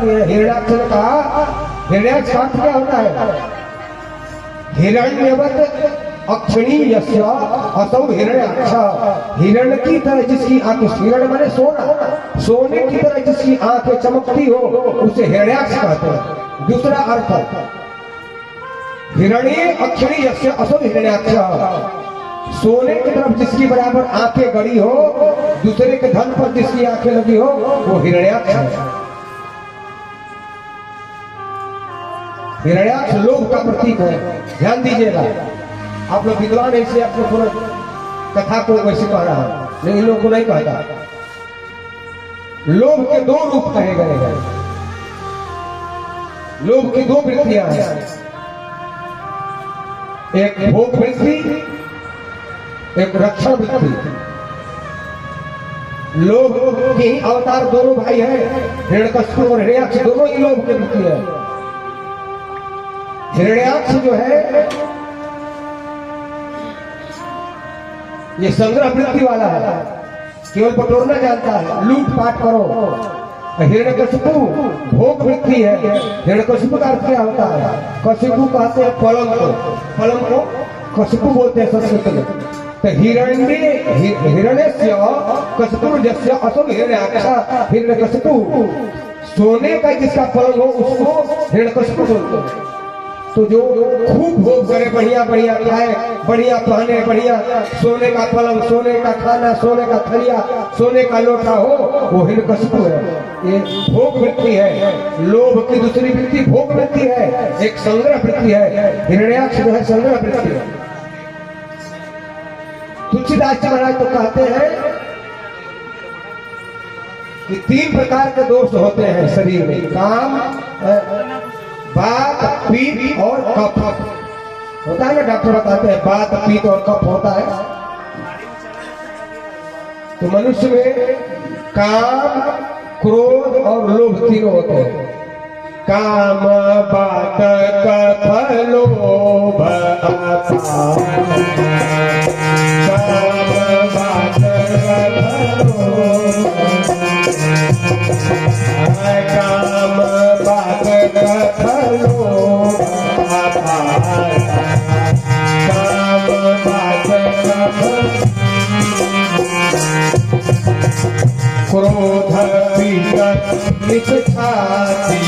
बताती है। हिरण्याक्ष ने कहा, हिरण्याक्ष का अर्थ क्या होता है? हिरण्यवत अक्षणीयस्य असौ हिरण्याक्ष, हिरण की तरह जिसकी आंखें, हिरण माने सोना, सोने की तरह जिसकी आंखें चमकती हो उसे हिरण्याक्ष कहते हैं। दूसरा अर्थ, हिरण्य अक्षणीयस्य असौ हिरण्याक्ष, सोने की तरफ जिसकी बराबर आंखें गड़ी हो, दूसरे के धन पर जिसकी आंखें लगी हो, वो हिरण्याक्ष है। हिरण्याक्ष लोभ का प्रतीक है। ध्यान दीजिएगा, आप लोग विद्वान ऐसे अपने पूरा कथा को वैसे कह रहा है, लेकिन इन लोगों को नहीं कहता। लोभ के दो रूप कहे गए हैं। लोभ की दो वृत्तियां हैं, एक भोग वृत्ति, एक रक्षण वृत्ति। लोभ के ही अवतार दोनों भाई हैं, हिरण्यकश्यप और हिरण्याक्ष, दोनों ही लोभ की वृत्ति है। हिरण्याक्ष जो है ये संग्रह वृत्ति वाला है, केवल बटोरना जानता है, लूट पाट करो। हिरण्यकशिपु भोग वृत्ति है। हिरण्यकशिपु का अर्थ क्या होता है? कशिपु कहते हैं पलंग को, पलंग को कशिपु बोलते हैं संस्कृत में। तो हिरण्यस्य कशिपुर्जस्य असौ हिरण्याक्ष, हिरण्यकशिपु सोने का जिसका पलंग हो उसको हिरण्यकशिपु बोलते हैं। तो जो खूब भोग करे, बढ़िया बढ़िया खाए, बढ़िया पहने, बढ़िया सोने का पलंग, सोने का खाना, सोने का थलिया, सोने का लोटा हो, वो हिरण्यकशिपु है। ये भोग वृत्ति है। लोभ की दूसरी वृत्ति भोग वृत्ति है, एक संग्रह वृत्ति है। हिरण्याक्ष जो है संग्रह वृत्ति है। तुलसीदास जी महाराज तो कहते हैं कि 3 प्रकार के दोष होते हैं शरीर में, काम, बात, पीत और कफ होता है ना। डॉक्टर बताते हैं बात, पीत और कफ होता है। तो मनुष्य में काम, क्रोध और लोभ तीनों होते हैं। काम, बात, कफ, लोभ, काम, बात, कफ, लोभ, काम, बात, कफ, लोभ, काम, बात, कफ, क्रोध, पीत, मिथ्याचारी,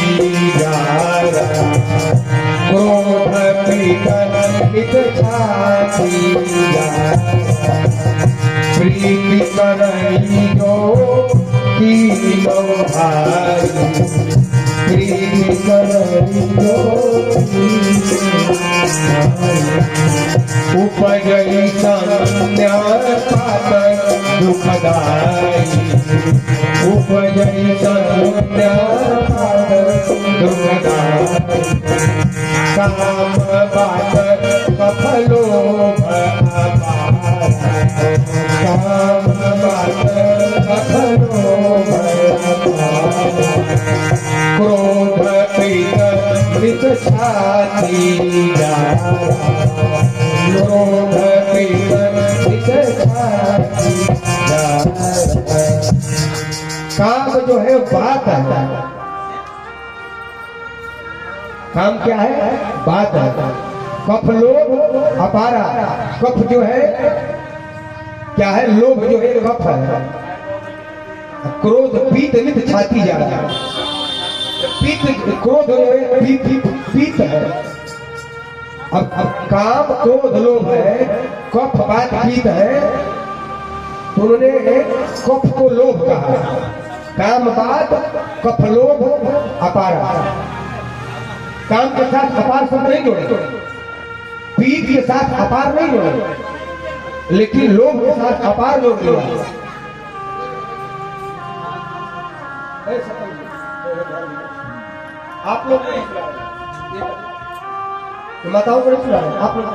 क्रोध, पीत, मिथ्याचारी, प्रीति करनी जो तीनों भाई, प्रीति करनी जो उपजई संज्ञा पाकर दुखदाई, उपजई संज्ञा पाकर दुखदाई, काम, बात, कफ, लोभ, काम, बात, कफ, लोभ, क्रोध, पीत, मिथ्याचारी, क्रोध, पीत, मिथ्याचारी। काम जो है बात है। काम क्या है? बात है। कफ, लोभ, अपारा। कफ जो है क्या है? लोभ जो है कफ है। क्रोध, पीत, मित, छाती जा रहा है। पीत, क्रोध जो है पीत है। अब काम, क्रोध, लोभ है, कफ, बात, पीत है। उन्होंने कफ को लोभ कहा। काम, बात, कफ, लोभ, अपारा। काम के साथ अपार शब्द नहीं जोड़े, पीत के साथ अपार नहीं जोड़े, लेकिन लोभ के साथ अपार जोड़ दिया। आप लोग माताओं को नहीं, आप लोग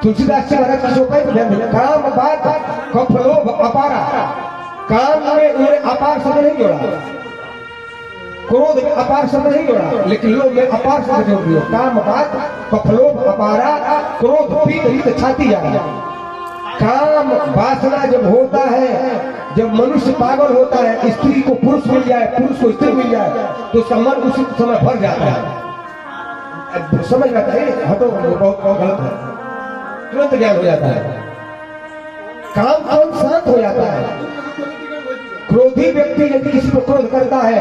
तुलसीदास जी महाराज की चौपाई पर ध्यान देना। काम, बात, कफ, लोभ, अपारा। काम में उन्होंने अपार शब्द नहीं जोड़ा, क्रोध में अपार शब्द नहीं जोड़ा, लेकिन लोभ में अपार शब्द जोड़ दिया। काम, बात, कफ, लोभ, अपारा, क्रोध, पीत, मित, छाती जा रहा। काम वासना जब होता है, जब मनुष्य पागल होता है, स्त्री को पुरुष मिल जाए, पुरुष को स्त्री मिल जाए, तो उसका मन उसी समय भर जाता है। समझ में आता है, हटो बहुत गलत है, तुरंत ज्ञान हो जाता है। काम कौन शांत हो जाता है। क्रोधी व्यक्ति यदि किसी पर क्रोध करता है,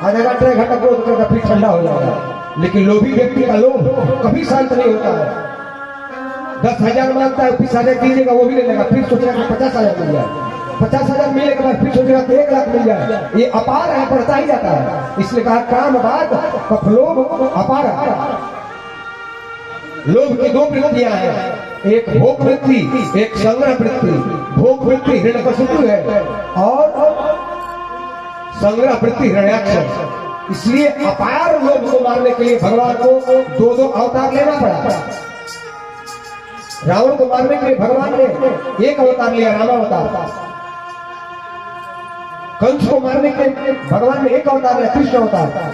आधा घंटा 1 घंटा क्रोध करता, फिर ठंडा हो जाता है। लेकिन लोभी व्यक्ति का लोभ कभी शांत नहीं होता है। 10,000 मांगता है, 20,000 दीजिएगा, वो भी नहीं लेगा, फिर सोचेगा कि 50,000 मिल जाए, 50,000 मिलने के बाद फिर सोचेगा कि 1 लाख मिल जाए। ये अपार है, बढ़ता ही जाता है। इसलिए कहा काम बात कफ लोभ अपार। लोभ की 2 वृत्तियां हैं, एक भोग वृत्ति, एक संग्रह वृत्ति। भोग वृत्ति हिरण्यकशिपु है और संग्रह वृत्ति हिरण्याक्ष। इसलिए अपार लोभ को मारने के लिए भगवान को 2 अवतार लेना पड़ा। रावण को मारने के लिए भगवान ने 1 अवतार लिया, रामावतार। कंस को मारने के लिए भगवान ने 1 अवतार लिया, कृष्ण अवतार।